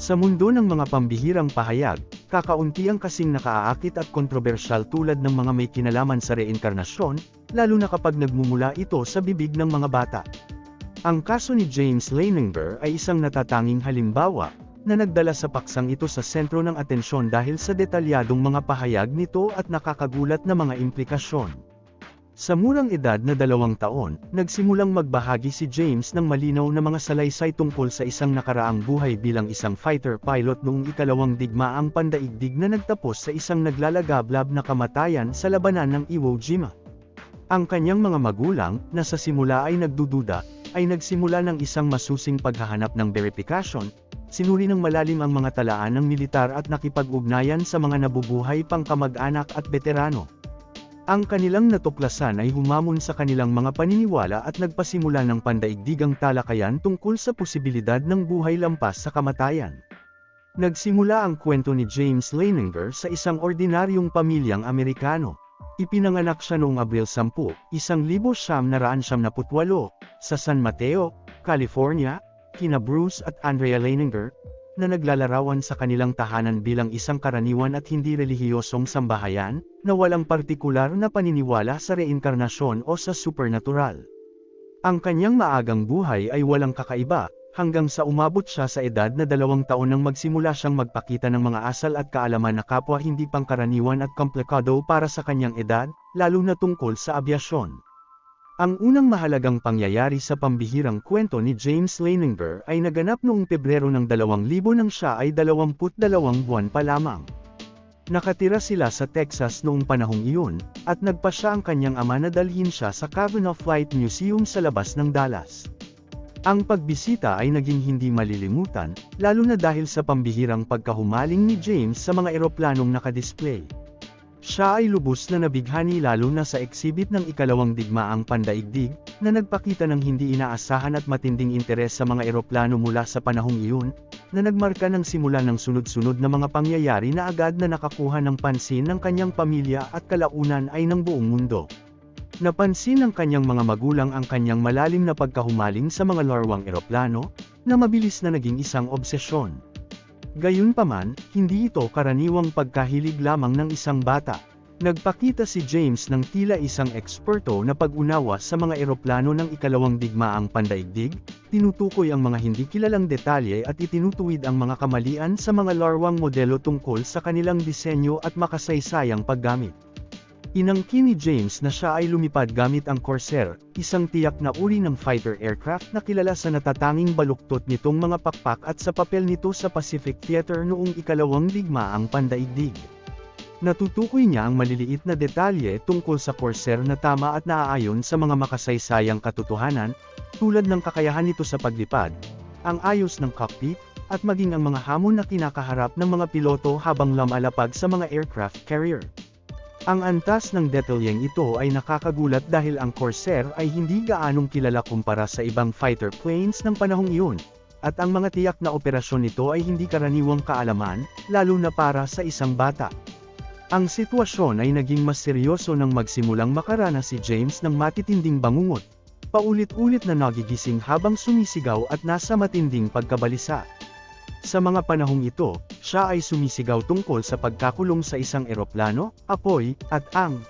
Sa mundo ng mga pambihirang pahayag, kakaunti ang kasing nakaaakit at kontrobersyal tulad ng mga may kinalaman sa reinkarnasyon, lalo na kapag nagmumula ito sa bibig ng mga bata. Ang kaso ni James Leininger ay isang natatanging halimbawa, na nagdala sa paksang ito sa sentro ng atensyon dahil sa detalyadong mga pahayag nito at nakakagulat na mga implikasyon. Sa murang edad na 2 taon, nagsimulang magbahagi si James ng malinaw na mga salaysay tungkol sa isang nakaraang buhay bilang isang fighter pilot noong ikalawang digmaang pandaigdig na nagtapos sa isang naglalagablab na kamatayan sa labanan ng Iwo Jima. Ang kanyang mga magulang, na sa simula ay nagdududa, ay nagsimula ng isang masusing paghahanap ng verifikasyon, sinuri ng malalim ang mga talaan ng militar at nakipag-ugnayan sa mga nabubuhay pang kamag-anak at veterano. Ang kanilang natuklasan ay humamon sa kanilang mga paniniwala at nagpasimula ng pandaigdigang talakayan tungkol sa posibilidad ng buhay lampas sa kamatayan. Nagsimula ang kwento ni James Leininger sa isang ordinaryong pamilyang Amerikano. Ipinanganak siya noong Abril 10, 1978, sa San Mateo, California, kina Bruce at Andrea Leininger, na naglalarawan sa kanilang tahanan bilang isang karaniwan at hindi relihiyosong sambahayan, na walang partikular na paniniwala sa reinkarnasyon o sa supernatural. Ang kanyang maagang buhay ay walang kakaiba, hanggang sa umabot siya sa edad na 2 taon nang magsimula siyang magpakita ng mga asal at kaalaman na kapwa hindi pangkaraniwan at komplikado para sa kanyang edad, lalo na tungkol sa abyasyon. Ang unang mahalagang pangyayari sa pambihirang kwento ni James Leininger ay naganap noong Pebrero ng 2000 nang siya ay 22 buwan pa lamang. Nakatira sila sa Texas noong panahong iyon, at nagpasya ang kanyang ama na dalhin siya sa Kavanaugh Flight Museum sa labas ng Dallas. Ang pagbisita ay naging hindi malilimutan, lalo na dahil sa pambihirang pagkahumaling ni James sa mga eroplanong nakadisplay. Siya ay lubos na nabighani lalo na sa eksibit ng ikalawang digmaang pandaigdig, na nagpakita ng hindi inaasahan at matinding interes sa mga eroplano mula sa panahong iyon, na nagmarka ng simula ng sunod-sunod na mga pangyayari na agad na nakakuha ng pansin ng kanyang pamilya at kalaunan ay ng buong mundo. Napansin ng kanyang mga magulang ang kanyang malalim na pagkahumaling sa mga larwang eroplano, na mabilis na naging isang obsesyon. Gayunpaman, hindi ito karaniwang pagkahilig lamang ng isang bata. Nagpakita si James ng tila isang eksperto na pag-unawa sa mga eroplano ng ikalawang digmaang pandaigdig, tinutukoy ang mga hindi kilalang detalye at itinutuwid ang mga kamalian sa mga larwang modelo tungkol sa kanilang disenyo at makasaysayang paggamit. Inangkin ni James na siya ay lumipad gamit ang Corsair, isang tiyak na uri ng fighter aircraft na kilala sa natatanging baluktot nitong mga pakpak at sa papel nito sa Pacific Theater noong ikalawang digmaang pandaigdig. Natutukoy niya ang maliliit na detalye tungkol sa Corsair na tama at naaayon sa mga makasaysayang katotohanan, tulad ng kakayahan nito sa paglipad, ang ayos ng cockpit, at maging ang mga hamon na kinakaharap ng mga piloto habang lumalapag sa mga aircraft carrier. Ang antas ng detalyeng ito ay nakakagulat dahil ang Corsair ay hindi gaanong kilala kumpara sa ibang fighter planes ng panahong iyon, at ang mga tiyak na operasyon nito ay hindi karaniwang kaalaman, lalo na para sa isang bata. Ang sitwasyon ay naging mas seryoso nang magsimulang makarana si James ng matitinding bangungot, paulit-ulit na nagigising habang sumisigaw at nasa matinding pagkabalisa. Sa mga panahong ito, siya ay sumisigaw tungkol sa pagkakulong sa isang eroplano, apoy, at ang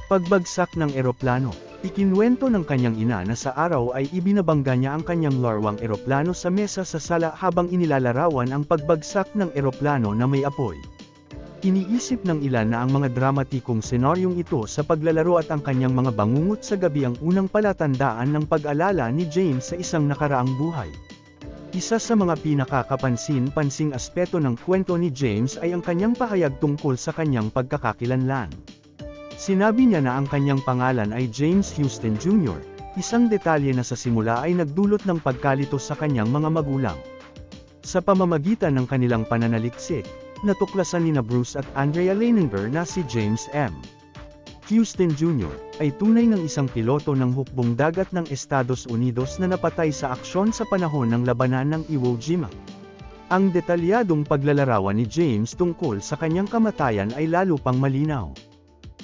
pagbagsak ng eroplano. Ikinwento ng kanyang ina na sa araw ay ibinabangga niya ang kanyang larwang eroplano sa mesa sa sala habang inilalarawan ang pagbagsak ng eroplano na may apoy. Iniisip ng ilan na ang mga dramatikong senaryong ito sa paglalaro at ang kanyang mga bangungot sa gabi ang unang palatandaan ng pag-alala ni James sa isang nakaraang buhay. Isa sa mga pinakakapansin-pansing aspeto ng kwento ni James ay ang kanyang pahayag tungkol sa kanyang pagkakakilanlan. Sinabi niya na ang kanyang pangalan ay James Houston Jr., isang detalye na sa simula ay nagdulot ng pagkalito sa kanyang mga magulang. Sa pamamagitan ng kanilang pananaliksik, natuklasan nina Bruce at Andrea Leininger na si James M. Houston Jr. ay tunay ng isang piloto ng hukbong dagat ng Estados Unidos na napatay sa aksyon sa panahon ng labanan ng Iwo Jima. Ang detalyadong paglalarawan ni James tungkol sa kanyang kamatayan ay lalo pang malinaw.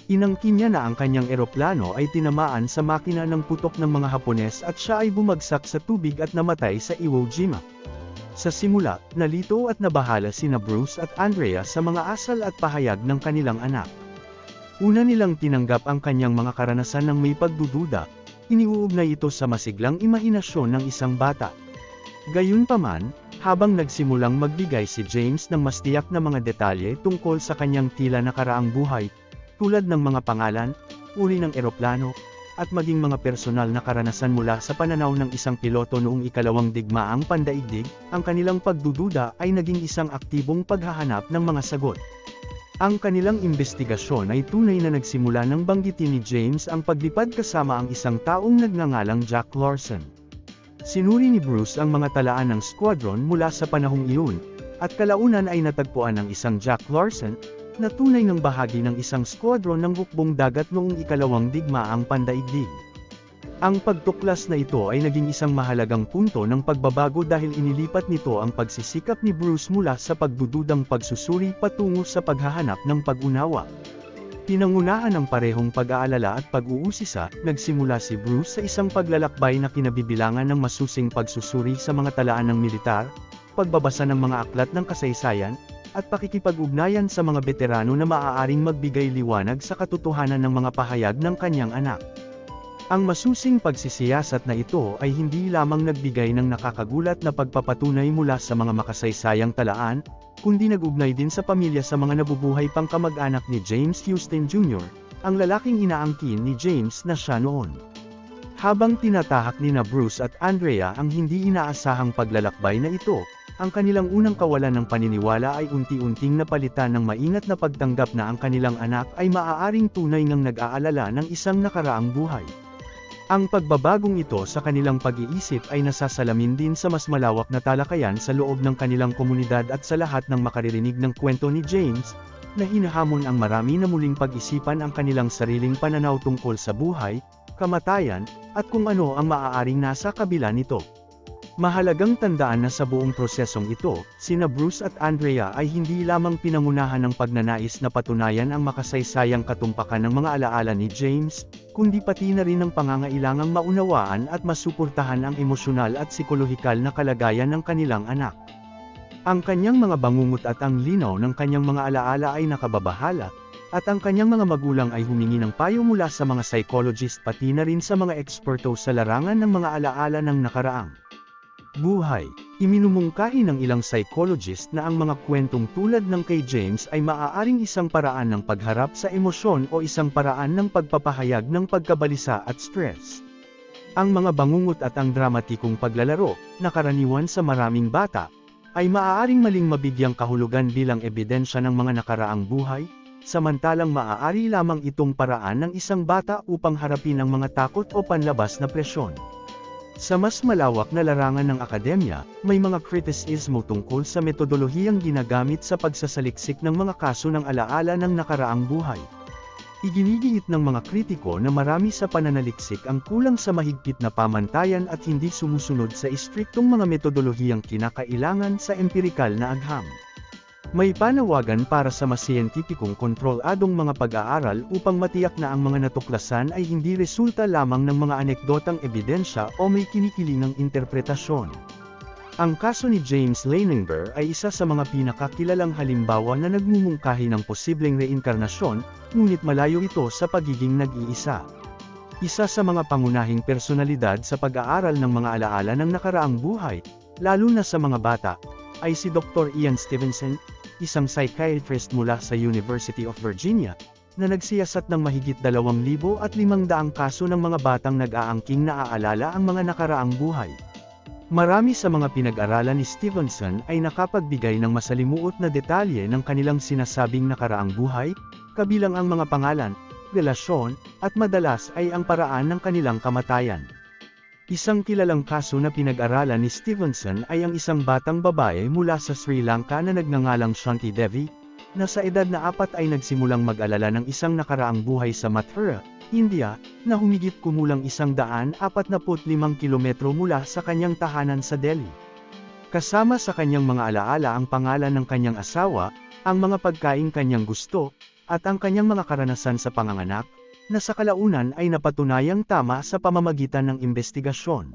Inangkin niya na ang kanyang eroplano ay tinamaan sa makina ng putok ng mga Hapones at siya ay bumagsak sa tubig at namatay sa Iwo Jima. Sa simula, nalito at nabahala sina Bruce at Andrea sa mga asal at pahayag ng kanilang anak. Una nilang tinanggap ang kanyang mga karanasan ng may pagdududa, iniuugnay ito sa masiglang imahinasyon ng isang bata. Gayunpaman, habang nagsimulang magbigay si James ng mas tiyak na mga detalye tungkol sa kanyang tila nakaraang buhay, tulad ng mga pangalan, uri ng eroplano, at maging mga personal na karanasan mula sa pananaw ng isang piloto noong ikalawang digmaang pandaigdig, ang kanilang pagdududa ay naging isang aktibong paghahanap ng mga sagot. Ang kanilang imbestigasyon ay tunay na nagsimula nang banggitin ni James ang paglipad kasama ang isang taong nagngangalang Jack Lawson. Sinuri ni Bruce ang mga talaan ng squadron mula sa panahong iyon, at kalaunan ay natagpuan ang isang Jack Lawson, na tunay ng bahagi ng isang squadron ng hukbong dagat noong ikalawang digmaang pandaigdig. Ang pagtuklas na ito ay naging isang mahalagang punto ng pagbabago dahil inilipat nito ang pagsisikap ni Bruce mula sa pagdududang pagsusuri patungo sa paghahanap ng pag-unawa. Pinangunahan ng parehong pag-aalala at pag-uusisa, nagsimula si Bruce sa isang paglalakbay na kinabibilangan ng masusing pagsusuri sa mga talaan ng militar, pagbabasa ng mga aklat ng kasaysayan, at pakikipag-ugnayan sa mga veterano na maaaring magbigay liwanag sa katotohanan ng mga pahayag ng kanyang anak. Ang masusing pagsisiyasat na ito ay hindi lamang nagbigay ng nakakagulat na pagpapatunay mula sa mga makasaysayang talaan, kundi nag-ugnay din sa pamilya sa mga nabubuhay pang kamag-anak ni James Houston Jr., ang lalaking inaangkin ni James na siya noon. Habang tinatahak ni Bruce at Andrea ang hindi inaasahang paglalakbay na ito, ang kanilang unang kawalan ng paniniwala ay unti-unting napalitan ng maingat na pagtanggap na ang kanilang anak ay maaaring tunay ngang nag-aalala ng isang nakaraang buhay. Ang pagbabagong ito sa kanilang pag-iisip ay nasasalamin din sa mas malawak na talakayan sa loob ng kanilang komunidad at sa lahat ng makaririnig ng kwento ni James, na hinahamon ang marami na muling pag-isipan ang kanilang sariling pananaw tungkol sa buhay, kamatayan, at kung ano ang maaaring nasa kabila nito. Mahalagang tandaan na sa buong prosesong ito, sina Bruce at Andrea ay hindi lamang pinangunahan ng pagnanais na patunayan ang makasaysayang katumpakan ng mga alaala ni James, kundi pati na rin ang pangangailangang maunawaan at masuportahan ang emosyonal at psikolohikal na kalagayan ng kanilang anak. Ang kanyang mga bangungot at ang linaw ng kanyang mga alaala ay nakababahala, at ang kanyang mga magulang ay humingi ng payo mula sa mga psychologist pati na rin sa mga eksperto sa larangan ng mga alaala ng nakaraang buhay. Iminumungkahi ng ilang psychologist na ang mga kwentong tulad ng kay James ay maaaring isang paraan ng pagharap sa emosyon o isang paraan ng pagpapahayag ng pagkabalisa at stress. Ang mga bangungot at ang dramatikong paglalaro, na karaniwan sa maraming bata, ay maaaring maling mabigyang kahulugan bilang ebidensya ng mga nakaraang buhay, samantalang maaari lamang itong paraan ng isang bata upang harapin ang mga takot o panlabas na presyon. Sa mas malawak na larangan ng akademya, may mga kritisismo tungkol sa metodolohiyang ginagamit sa pagsasaliksik ng mga kaso ng alaala ng nakaraang buhay. Iginigiit ng mga kritiko na marami sa pananaliksik ang kulang sa mahigpit na pamantayan at hindi sumusunod sa istriktong mga metodolohiyang kinakailangan sa empirikal na agham. May panawagan para sa mas siyentipikong kontroladong mga pag-aaral upang matiyak na ang mga natuklasan ay hindi resulta lamang ng mga anekdotang ebidensya o may kinikilingang interpretasyon. Ang kaso ni James Leininger ay isa sa mga pinakakilalang halimbawa na nagmumungkahi ng posibleng reinkarnasyon, ngunit malayo ito sa pagiging nag-iisa. Isa sa mga pangunahing personalidad sa pag-aaral ng mga alaala ng nakaraang buhay, lalo na sa mga bata, ay si Dr. Ian Stevenson, isang psychiatrist mula sa University of Virginia, na nagsiyasat ng mahigit 2,500 kaso ng mga batang nag-aangking naaalala ang mga nakaraang buhay. Marami sa mga pinag-aralan ni Stevenson ay nakapagbigay ng masalimuot na detalye ng kanilang sinasabing nakaraang buhay, kabilang ang mga pangalan, relasyon, at madalas ay ang paraan ng kanilang kamatayan. Isang kilalang kaso na pinag-aralan ni Stevenson ay ang isang batang babae mula sa Sri Lanka na nagngangalang Shanti Devi, na sa edad na 4 ay nagsimulang mag-alala ng isang nakaraang buhay sa Mathura, India, na humigit kumulang 145 kilometro mula sa kanyang tahanan sa Delhi. Kasama sa kanyang mga alaala ang pangalan ng kanyang asawa, ang mga pagkain kanyang gusto, at ang kanyang mga karanasan sa panganganak, na sa kalaunan ay napatunayang tama sa pamamagitan ng imbestigasyon.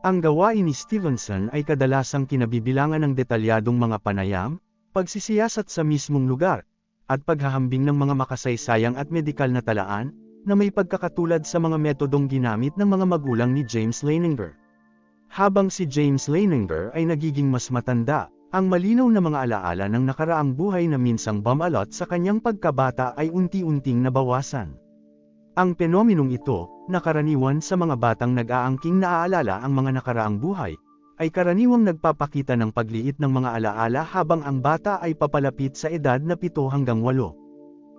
Ang gawain ni Stevenson ay kadalasang kinabibilangan ng detalyadong mga panayam, pagsisiyasat sa mismong lugar, at paghahambing ng mga makasaysayang at medikal na talaan, na may pagkakatulad sa mga metodong ginamit ng mga magulang ni James Leininger. Habang si James Leininger ay nagiging mas matanda, ang malinaw na mga alaala ng nakaraang buhay na minsang bumalot sa kanyang pagkabata ay unti-unting nabawasan. Ang penomenong ito, na karaniwan sa mga batang nag-aangking naaalala ang mga nakaraang buhay, ay karaniwang nagpapakita ng pagliit ng mga alaala habang ang bata ay papalapit sa edad na 7 hanggang 8.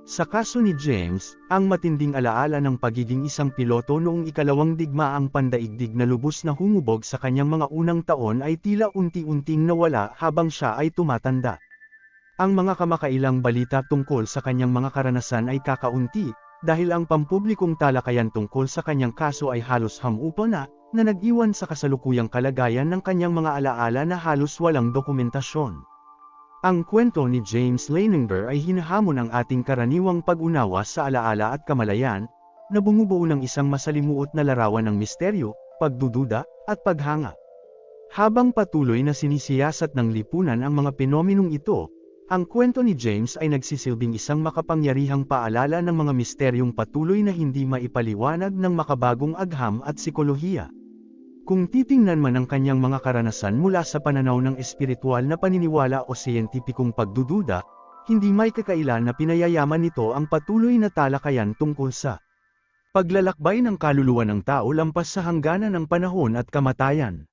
Sa kaso ni James, ang matinding alaala ng pagiging isang piloto noong ikalawang digmaang pandaigdig na lubos na humubog sa kanyang mga unang taon ay tila unti-unting nawala habang siya ay tumatanda. Ang mga kamakailang balita tungkol sa kanyang mga karanasan ay kakaunti, dahil ang pampublikong talakayan tungkol sa kanyang kaso ay halos hamupa na nag-iwan sa kasalukuyang kalagayan ng kanyang mga alaala na halos walang dokumentasyon. Ang kwento ni James Leininger ay hinahamon ang ating karaniwang pag-unawa sa alaala at kamalayan, na bumubuo ng isang masalimuot na larawan ng misteryo, pagdududa, at paghanga. Habang patuloy na sinisiyasat ng lipunan ang mga penomenong ito, ang kwento ni James ay nagsisilbing isang makapangyarihang paalala ng mga misteryong patuloy na hindi maipaliwanag ng makabagong agham at sikolohiya. Kung titingnan man ang kanyang mga karanasan mula sa pananaw ng espiritual na paniniwala o siyentipikong pagdududa, hindi may kakailan na pinayayaman nito ang patuloy na talakayan tungkol sa paglalakbay ng kaluluwa ng tao lampas sa hangganan ng panahon at kamatayan.